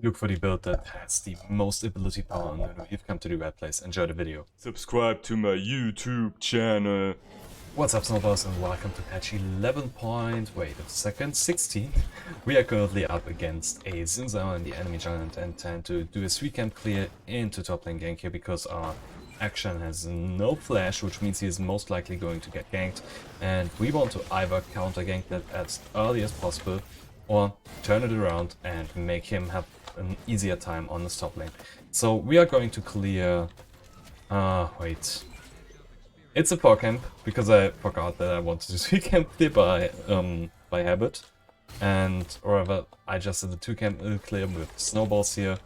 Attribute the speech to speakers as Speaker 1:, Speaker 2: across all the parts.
Speaker 1: look for the build that has the most ability power on Nunu, you've come to the right place. Enjoy the video.
Speaker 2: Subscribe to my YouTube channel.
Speaker 1: What's up, Smurfs, and welcome to patch 11. Wait a second, 16. We are currently up against a Zinzao in the enemy jungle and intend to do a 3-camp clear into top lane gank here because our action has no flash, which means he is most likely going to get ganked, and we want to either counter gank that as early as possible or turn it around and make him have an easier time on the top lane. So we are going to clear... wait. It's a 4-camp, because I forgot that I wanted to 3-camp clear by habit. And, or rather, I just did a 2-camp clear with snowballs here,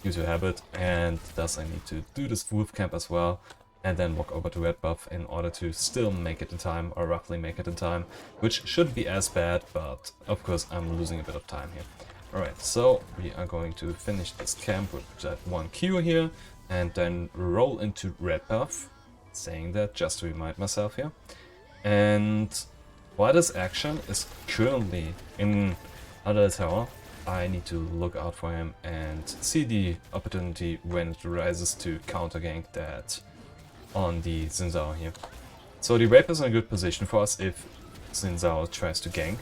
Speaker 1: due to habit, and thus I need to do this wolf camp as well, and then walk over to red buff in order to still make it in time, or roughly make it in time, which shouldn't be as bad, but of course I'm losing a bit of time here. Alright, so we are going to finish this camp with that 1 Q here, and then roll into red buff, saying that just to remind myself here. And while this action is currently in other tower, I need to look out for him and see the opportunity when it rises to counter gank that on the Zinzao here. So the Rape is in a good position for us if Zinzao tries to gank,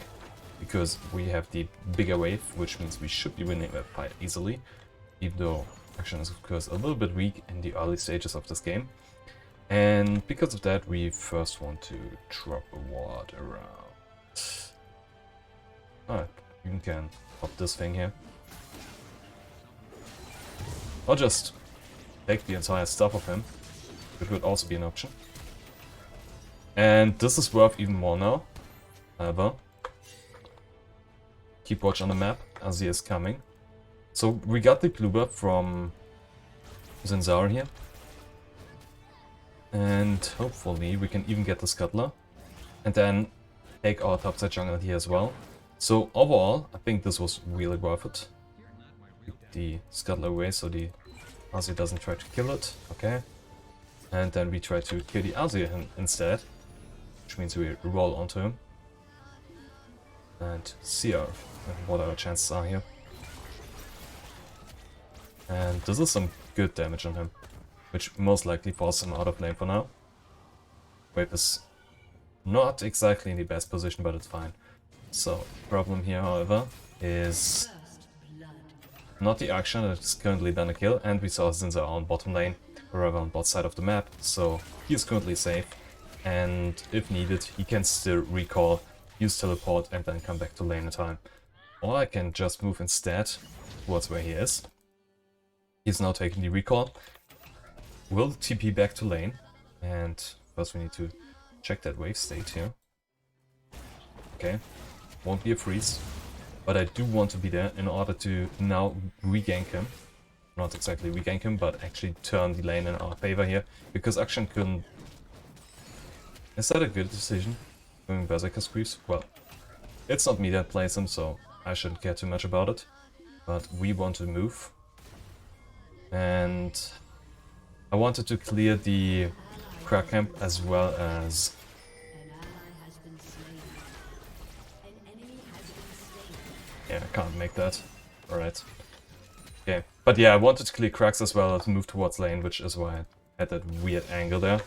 Speaker 1: because we have the bigger wave, which means we should be winning that fight easily, even though action is of course a little bit weak in the early stages of this game. And because of that, we first want to drop a ward around. Alright, you can pop this thing here. Or just take the entire stuff of him, which would also be an option. And this is worth even more now. However, keep watch on the map as he is coming. So we got the blue buff from Zinzao here. And hopefully we can even get the Scuttler. And then take our topside jungle here as well. So overall, I think this was really worth it. Keep the Scuttler away so the Azir doesn't try to kill it. Okay. And then we try to kill the Azir instead. Which means we roll onto him. And see what our chances are here. And this is some good damage on him, which most likely forces him out of lane for now. Wave is not exactly in the best position, but it's fine. So, problem here, however, is not the action that is currently done a kill, and we saw Zinzao on bottom lane, or rather on both side of the map, so he is currently safe, and if needed, he can still recall, use teleport, and then come back to lane in time. Or I can just move instead towards where he is. He's now taking the recall. We'll TP back to lane, and first we need to check that wave state here. Okay, won't be a freeze, but I do want to be there in order to now regank him. Not exactly regank him, but actually turn the lane in our favor here, because action couldn't... Is that a good decision? Going Berserker Squeeze? Well, it's not me that plays him, so I shouldn't care too much about it. But we want to move. And I wanted to clear the crack camp as well as... Yeah, I can't make that. Alright. Okay. But yeah, I wanted to clear cracks as well as move towards lane, which is why I had that weird angle there.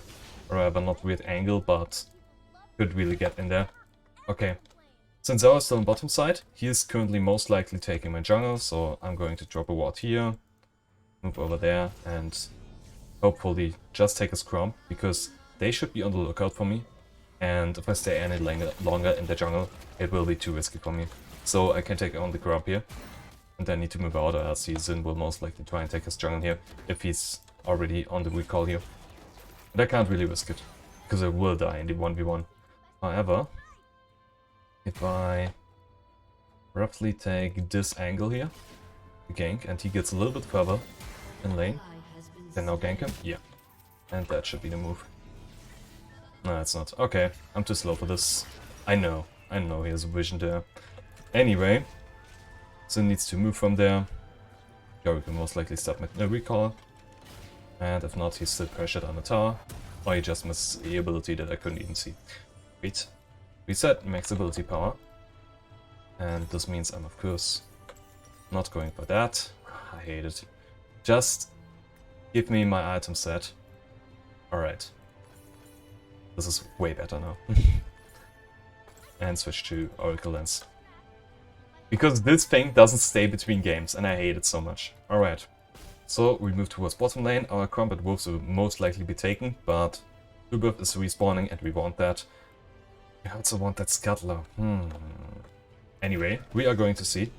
Speaker 1: Or rather, not weird angle, but could really get in there. Okay. Zinzao is still on bottom side. He is currently most likely taking my jungle, so I'm going to drop a ward here. Move over there and hopefully just take a scrum, because they should be on the lookout for me. And if I stay any longer in the jungle, it will be too risky for me. So I can take on the grub here, and then need to move out, or else Zin will most likely try and take his jungle here, if he's already on the recall here. But I can't really risk it, because I will die in the 1v1. However, if I roughly take this angle here, the gank, and he gets a little bit further in lane, then now gank him, yeah. And that should be the move. No, it's not. Okay, I'm too slow for this. I know he has a vision there. Anyway, Zin needs to move from there. Yorick will most likely stop with a recall. And if not, he's still pressured on the tower. Or he just misses the ability that I couldn't even see. Wait. Reset max ability power. And this means I'm of course not going for that. hate it. Just give me my item set. Alright. This is way better now. And switch to Oracle Lens. Because this thing doesn't stay between games, and I hate it so much. Alright. So we move towards bottom lane. Our combat wolves will most likely be taken, but Ubirth is respawning and we want that. We also want that scuttler. Anyway, we are going to see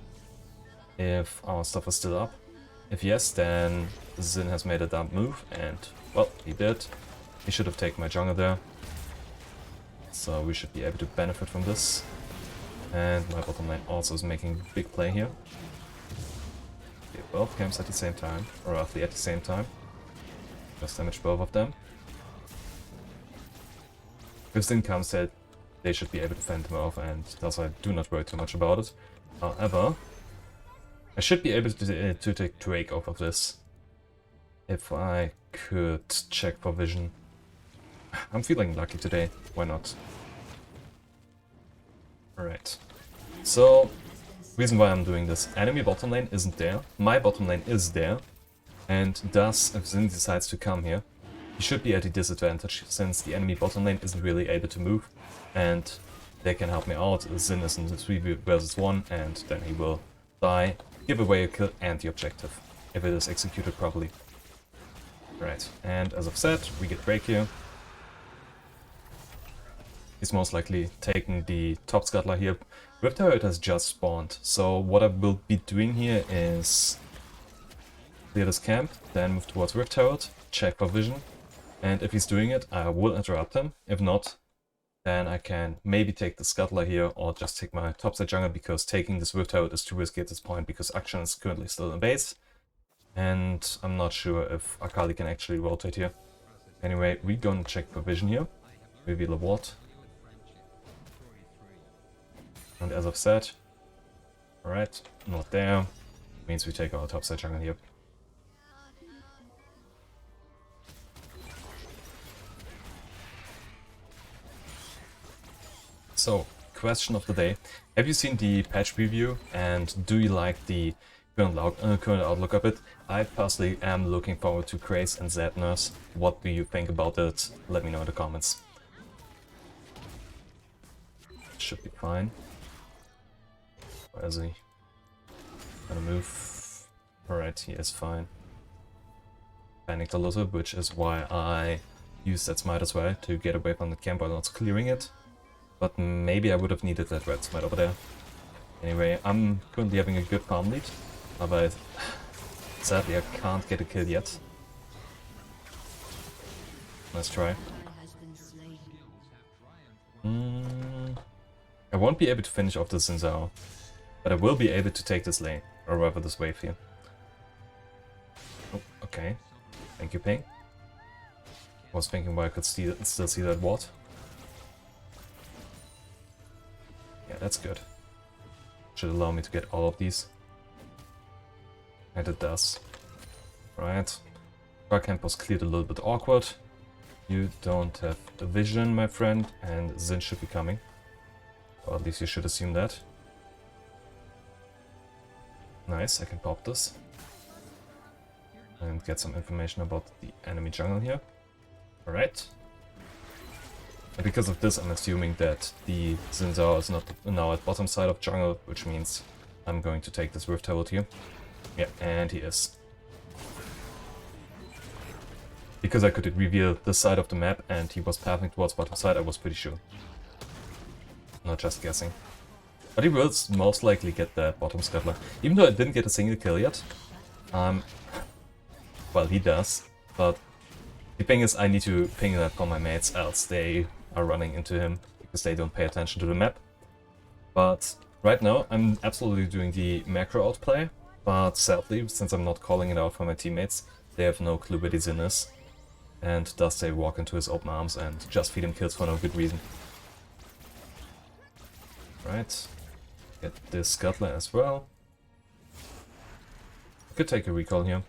Speaker 1: if our stuff is still up. If yes, then Xin has made a dumb move, and, well, he did. He should have taken my jungle there. So we should be able to benefit from this. And my bottom lane also is making a big play here. Okay, both camps at the same time, or roughly at the same time. Just damage both of them. If Xin comes that they should be able to fend him off, and thus I do not worry too much about it. However, I should be able to take Drake off of this. If I could check for vision. I'm feeling lucky today, why not? Alright. So, reason why I'm doing this. Enemy bottom lane isn't there, my bottom lane is there. And thus, if Xin decides to come here, he should be at a disadvantage, since the enemy bottom lane isn't really able to move. And they can help me out. Xin is in the 3 versus 1, and then he will die, give away a kill and the objective, if it is executed properly. Right, and as I've said, we get Drake here. He's most likely taking the top scuttler here. Rift Turret has just spawned, so what I will be doing here is clear this camp, then move towards Rift Turret, check for vision, and if he's doing it, I will interrupt him. If not, then I can maybe take the scuttler here or just take my topside jungle, because taking this Rift Turret is too risky at this point because Akshan is currently still in base. And I'm not sure if Akali can actually rotate here. Anyway, we're gonna check for vision here. Reveal a ward. And as I've said, alright, not there. Means we take our topside jungle here. So, question of the day. Have you seen the patch preview, and do you like the current outlook of it? I personally am looking forward to Grace and Zedners. What do you think about it? Let me know in the comments. Should be fine. Where is he? Gonna move. Alright, he is fine. Panicked a little, which is why I used that smite as well, to get away from the camp while not clearing it. But maybe I would have needed that red smite over there. Anyway, I'm currently having a good farm lead, but sadly I can't get a kill yet. Let's try. I won't be able to finish off this Xin, but I will be able to take this lane, or rather this wave here. Oh, okay. Thank you, Ping. Was thinking why I could still see that ward. Yeah, that's good. Should allow me to get all of these. And it does. Right. Our camp was cleared a little bit awkward. You don't have a vision, my friend, and Xin should be coming. Or at least you should assume that. Nice, I can pop this. And get some information about the enemy jungle here. Alright. And because of this, I'm assuming that the Xin Zhao is not now at bottom side of jungle, which means I'm going to take this Rift Herald here. Yeah, and he is. Because I could reveal this side of the map and he was pathing towards bottom side, I was pretty sure. Not just guessing. But he will most likely get that bottom scuttler. Even though I didn't get a single kill yet. Well, he does, but the thing is I need to ping that for my mates, else they are running into him because they don't pay attention to the map. But right now I'm absolutely doing the macro outplay, but sadly, since I'm not calling it out for my teammates, they have no clue where the Xin is. And thus they walk into his open arms and just feed him kills for no good reason. Right, get this scuttler as well. I could take a recall here.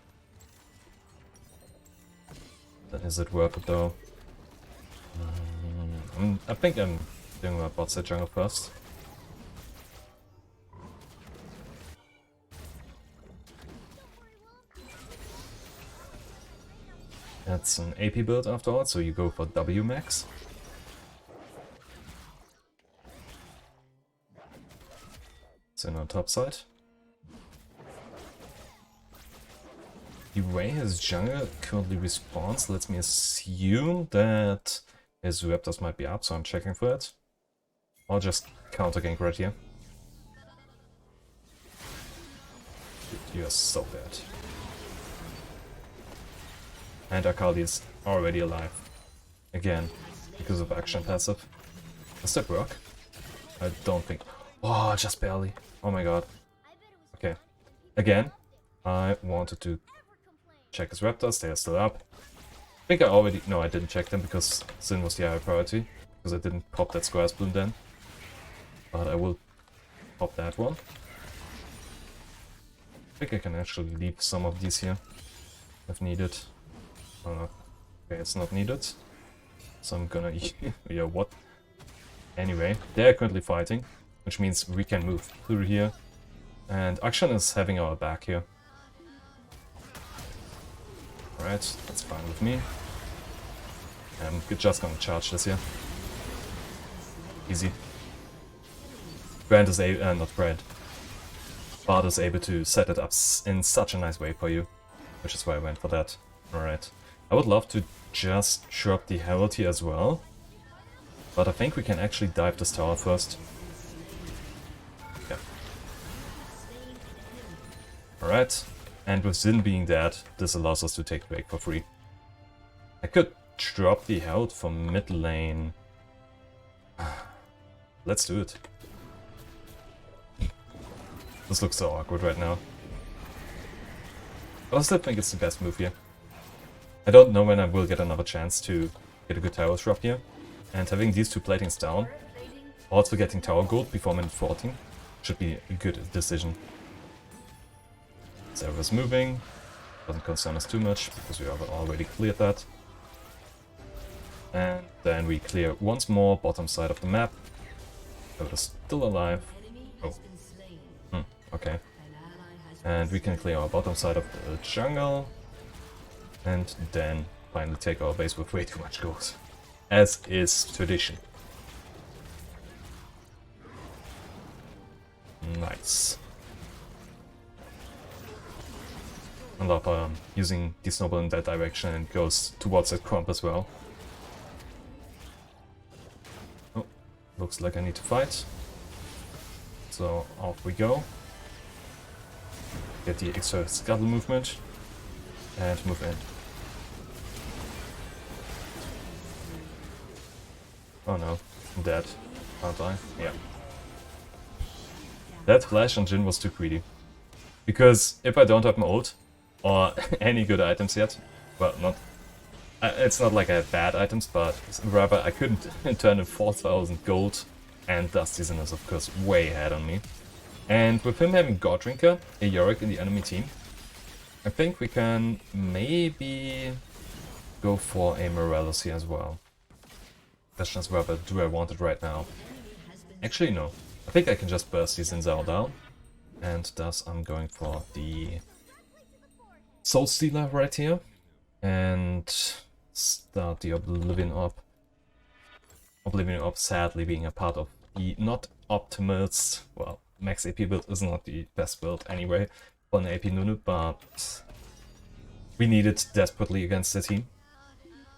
Speaker 1: Then is it worth it though? I think I'm doing my bot side jungle first. That's an AP build after all, so you go for W max. So on top side. The way his jungle currently respawns lets me assume that his raptors might be up, so I'm checking for it. I'll just counter gank right here. Dude, you are so bad. And Akali is already alive. Again, because of action passive. Does that work? I don't think. Oh, just barely. Oh my god. Okay. Again, I wanted to check his raptors, they are still up. I think I already... No, I didn't check them because Sin was the higher priority. Because I didn't pop that Square's Bloom then. But I will pop that one. I think I can actually leave some of these here if needed. Oh no. Okay, it's not needed. So I'm gonna... yeah, what? Anyway, they're currently fighting, which means we can move through here. And Akshan is having our back here. Alright, that's fine with me. I'm just gonna charge this here. Easy. Brand is not Brand. Bard is able to set it up in such a nice way for you, which is why I went for that. Alright. I would love to just drop the Herald here as well, but I think we can actually dive this tower first. Yeah. Alright. And with Xin being dead, this allows us to take Drake for free. I could drop the Herald from mid lane. Let's do it. This looks so awkward right now. I still think it's the best move here. I don't know when I will get another chance to get a good tower drop here. And having these two platings down, also getting tower gold before minute 14, should be a good decision. Zera's moving, doesn't concern us too much because we have already cleared that. And then we clear once more bottom side of the map. Zera's still alive. Oh. Okay. And we can clear our bottom side of the jungle. And then finally take our base with way too much gold. As is tradition. Nice. I love using the snowball in that direction and goes towards that crump as well. Oh, looks like I need to fight. So off we go. Get the extra scuttle movement and move in. Oh no, I'm dead. Can't I? Yeah. That flash on Jhin was too greedy. Because if I don't have my ult, or any good items yet, well, not... it's not like I have bad items, but rather I couldn't turn in 4,000 gold, and Dusty Sin is of course way ahead on me. And with him having Goddrinker, a Yorick in the enemy team, I think we can maybe go for a Morellos here as well. Question is whether do I want it right now? Actually no, I think I can just burst these Xin Zhao down, and thus I'm going for the Soul Stealer right here, and start the Oblivion Orb. Oblivion Orb sadly being a part of the not optimist, well, max AP build is not the best build anyway for an AP Nunu, but we need it desperately against the team.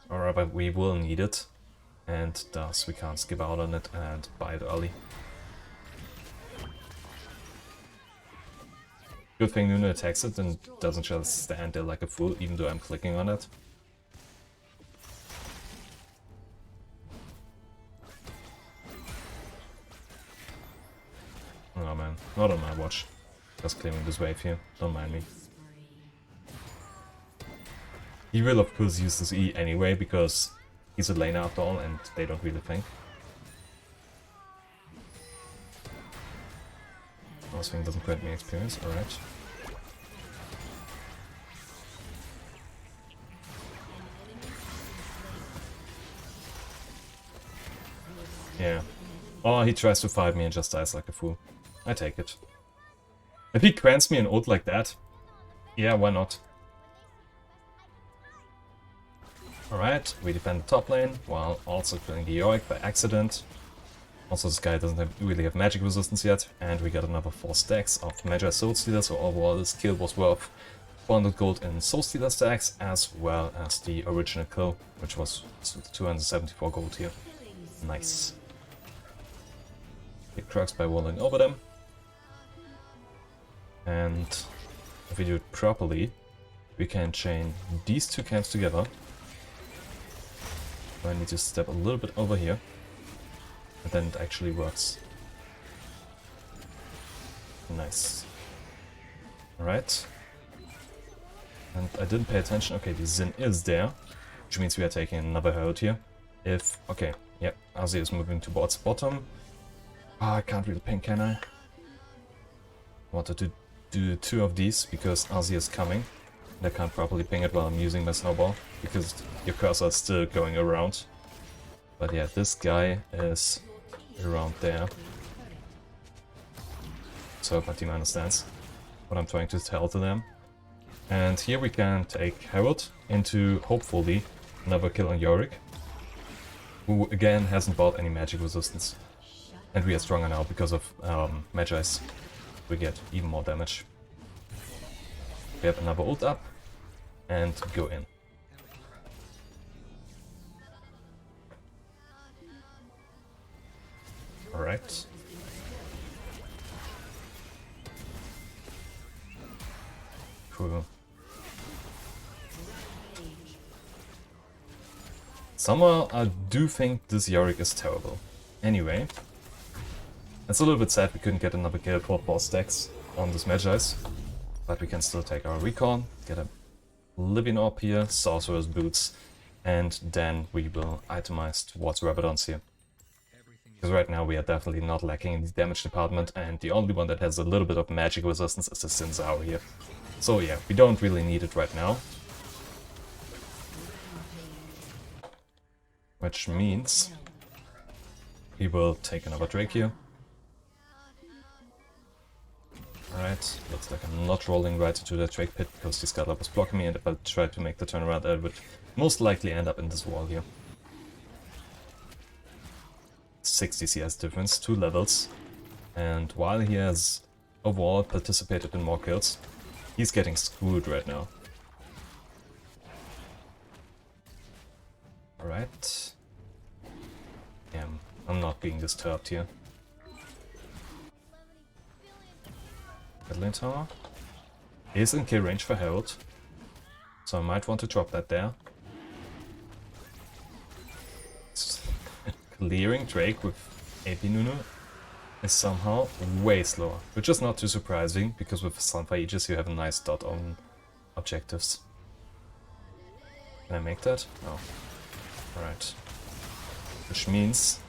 Speaker 1: Or rather, we will need it, and thus we can't skip out on it and buy it early. Good thing Nunu attacks it and doesn't just stand there like a fool, even though I'm clicking on it. Oh man, not on my watch. Just clearing this wave here, don't mind me. He will of course use this E anyway, because he's a laner after all and they don't really think. This thing doesn't grant me experience, alright. Yeah. Oh, he tries to fight me and just dies like a fool. I take it. If he grants me an ult like that, yeah, why not? Alright, we defend the top lane while also killing the Yorick by accident. Also, this guy doesn't really have magic resistance yet, and we got another 4 stacks of Magi Soul Stealer, so overall this kill was worth 400 gold in Soul Stealer stacks, as well as the original kill, which was 274 gold here. Nice. Get Crux by walling over them. And if we do it properly, we can chain these two camps together. I need to step a little bit over here, and then it actually works. Nice. Alright. And I didn't pay attention. Okay, the Xin is there, which means we are taking another Herald here. If... okay, yep, Azir is moving towards bottom. Ah, I can't really ping, can I? Wanted to do 2 of these because Azir is coming. And I can't properly ping it while I'm using my snowball, because your cursor is still going around. But yeah, this guy is around there. So my team understands what I'm trying to tell to them. And here we can take Herald into, hopefully, another kill on Yorick, who again hasn't bought any magic resistance. And we are stronger now because of Magi's. We get even more damage. We have another ult up, and go in. Alright. Cool. Somehow I do think this Yorick is terrible. Anyway. It's a little bit sad we couldn't get another kill for 4 stacks on this Magi's. But we can still take our recon, get a Living Orb here, Sorcerer's Boots, and then we will itemize towards Rabadons here. Because right now we are definitely not lacking in the damage department, and the only one that has a little bit of magic resistance is the Sinzao here. So yeah, we don't really need it right now. Which means we will take another Drake here. Alright, looks like I'm not rolling right into the Drake pit because the Scuttler was blocking me, and if I try to make the turnaround I would most likely end up in this wall here. 60 CS difference, 2 levels, and while he has overall participated in more kills, he's getting screwed right now. Alright. Damn, I'm not being disturbed here. Mid lane tower is in kill range for Herald, so I might want to drop that there. Clearing Drake with AP Nunu is somehow way slower, which is not too surprising, because with Sunfire Aegis you have a nice dot on objectives. Can I make that? Oh. Alright. Which means,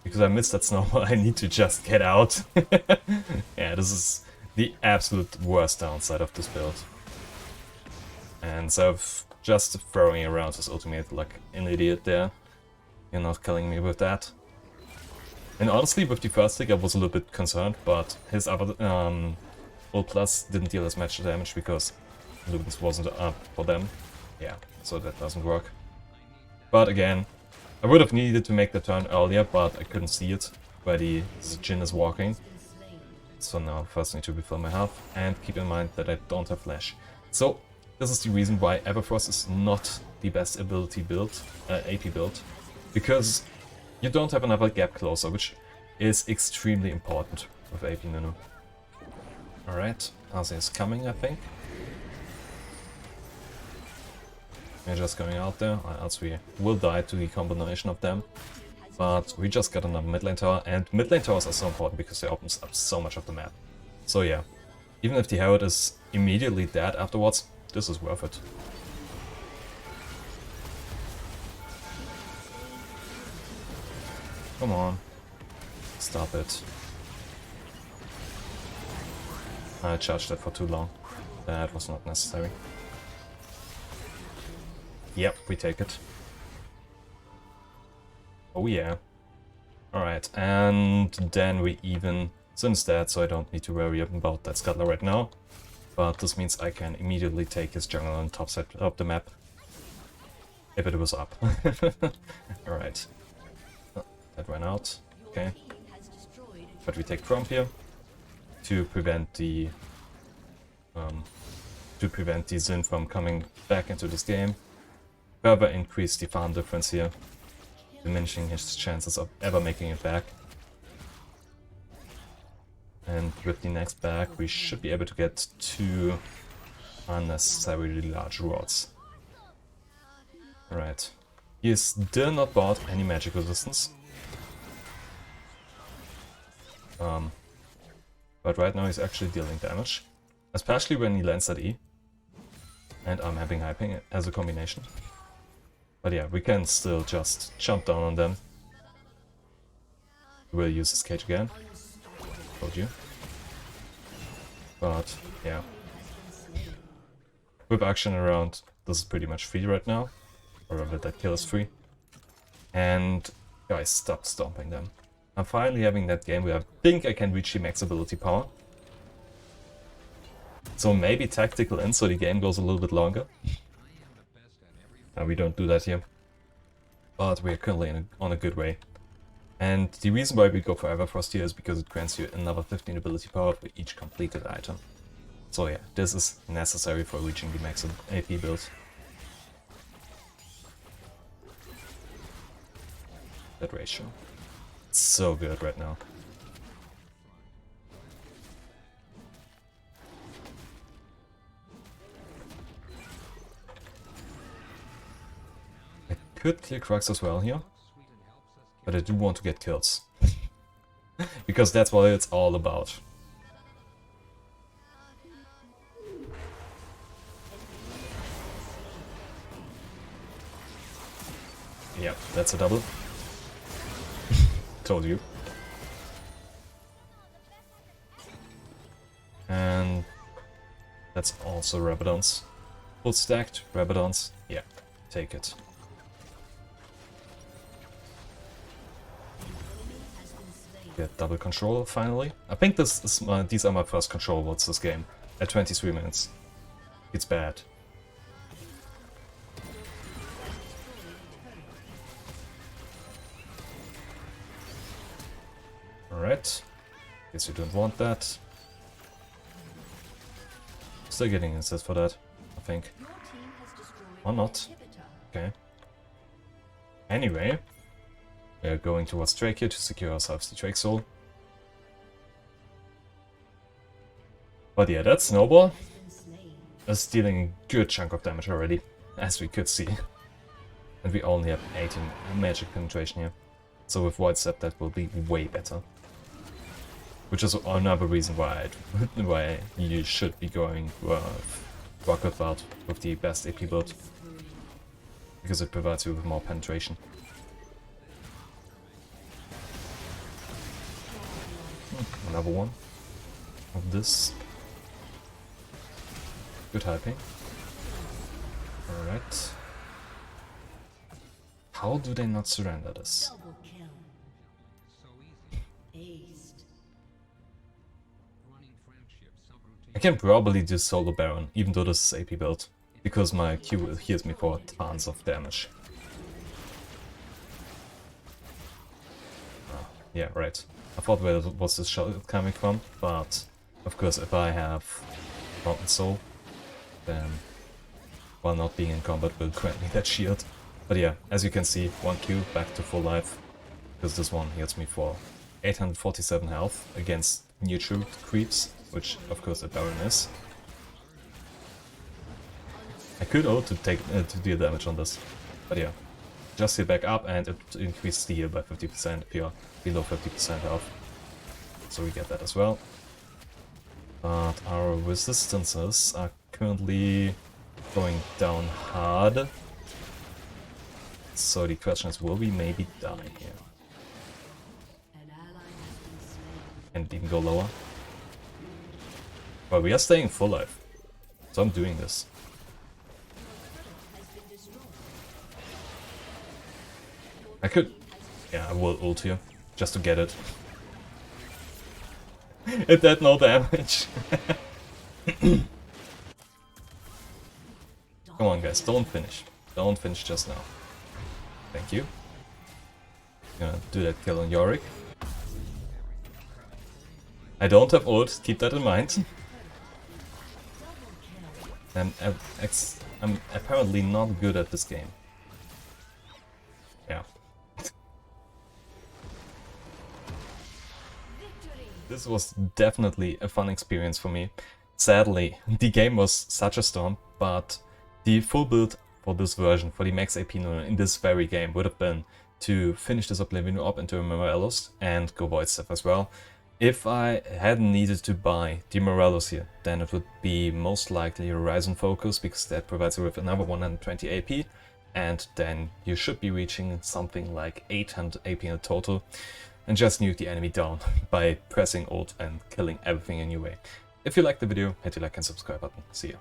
Speaker 1: because I missed that snowball, I need to just get out. Yeah, this is the absolute worst downside of this build. And so just throwing around his ultimate like an idiot there. You're not killing me with that. And honestly, with the first stick I was a little bit concerned, but his other ult plus didn't deal as much damage because Ludens wasn't up for them. Yeah, so that doesn't work. But again, I would have needed to make the turn earlier, but I couldn't see it where the Jhin is walking. So now first I need to refill my health, and keep in mind that I don't have flash. So this is the reason why Everfrost is not the best ability build, AP build, because you don't have another gap closer, which is extremely important with AP Nunu. Alright, Azir is coming, I think. We're just going out there, or else we will die to the combination of them. But we just got another mid lane tower, and mid lane towers are so important because they opens up so much of the map. So yeah, even if the Herald is immediately dead afterwards, this is worth it. Come on. Stop it. I charged that for too long. That was not necessary. Yep, we take it. Oh yeah. Alright, and then we even Sin's dead, so I don't need to worry about that Scuttler right now. But this means I can immediately take his jungle on top side of the map. If it was up. Alright. Oh, that ran out. Okay. But we take Crump here to prevent the Xin from coming back into this game. Further increase the farm difference here, diminishing his chances of ever making it back. And with the next back, we should be able to get 2 unnecessarily large rods. Alright. He has still not bought any magic resistance. But right now he's actually dealing damage. Especially when he lands that E. And I'm having high ping as a combination. But yeah, we can still just jump down on them. We'll use this cage again. Told you. But yeah. With action around, this is pretty much free right now. Or rather, that kill is free. And guys, stop stomping them. I'm finally having that game where I think I can reach the max ability power. So maybe tactical in, so the game goes a little bit longer. We don't do that here. But we're currently on a good way. And the reason why we go for Everfrost here is because it grants you another 15 ability power for each completed item. So yeah, this is necessary for reaching the max AP build. That ratio. It's so good right now. I could clear Crux as well here, but I do want to get kills. Because that's what it's all about. Yep, that's a double. Told you. And that's also Rabadons. Full stacked Rabadons. Yeah, take it. Get double control finally. I think this is these are my first control words this game at 23 minutes. It's bad. Alright. Guess you don't want that. Still getting insist for that, I think. Or not. Okay. Anyway, we are going towards Drake here to secure ourselves the Drake Soul. But yeah, that Snowball is dealing a good chunk of damage already, as we could see. And we only have 18 magic penetration here. So with Void Step that will be way better. Which is another reason why you should be going Rocket Belt with the best AP build. Because it provides you with more penetration. Another one of this. Good hyping. Alright. How do they not surrender this? I can probably do Solo Baron, even though this is AP build, because my Q heals me for tons of damage. Oh, yeah, right. I thought where was this shot coming from, but of course if I have Mountain Soul, then while not being in combat will grant me that shield. But yeah, as you can see, 1 Q back to full life, because this one heals me for 847 health against neutral creeps, which of course a Baron is. I could ult to deal damage on this, but yeah. Just heal back up and it increases the heal by 50% if you're below 50% health. So we get that as well. But our resistances are currently going down hard. So the question is, will we maybe die here? And even go lower? Well, we are staying full life. So I'm doing this. I could... yeah, I will ult here. Just to get it. It did no damage. Come on guys, don't finish. Don't finish just now. Thank you. Gonna do that kill on Yorick. I don't have ult, keep that in mind. I'm apparently not good at this game. Yeah. This was definitely a fun experience for me. Sadly, the game was such a storm, but the full build for this version, for the max AP Nunu in this very game, would have been to finish this Oblivion Orb into a Morelos and go Void Staff as well. If I hadn't needed to buy the Morelos here, then it would be most likely Horizon Focus, because that provides you with another 120 AP, and then you should be reaching something like 800 AP in total, and just nuke the enemy down by pressing ult and killing everything in your way. If you liked the video, hit the like and subscribe button. See ya.